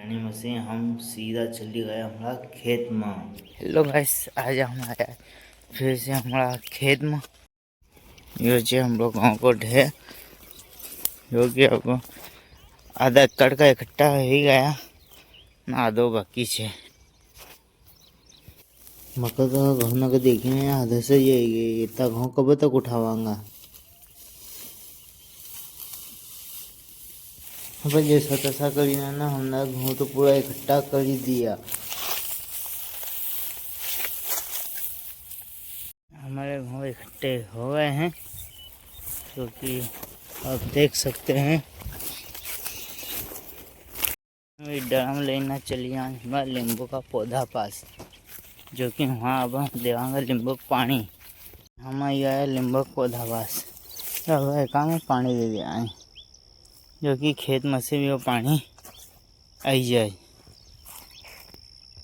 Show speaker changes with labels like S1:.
S1: यानी में से हम सीधा चली गए हमारा खेत में।
S2: हेलो गाइस, आज हम आया फिर से हमारा खेत में। ये जो हम लोग गाँव को ढे जो कि अब आधा एकड़ का इकट्ठा हो ही गया ना, आधो बाकी है।
S1: मक्का का घઉં ना देखे आधे से ये इतना घઉં कब तक उठावांगा। अब जैसा तैसा करी ना हमने घઉં तो पूरा इकट्ठा कर ही दिया।
S2: हमारे घઉં इकट्ठे हो गए हैं, क्योंकि आप देख सकते हैं ड्रम लेना चलिए हमारा नींबू का पौधा पास, जो कि वहाँ अब हम देवांगे नींबू का पानी। हम आई आए नींबू का पौधा पास, अब एका में पानी दे दिया है, जो कि खेत में से भी वो पानी आई जाए।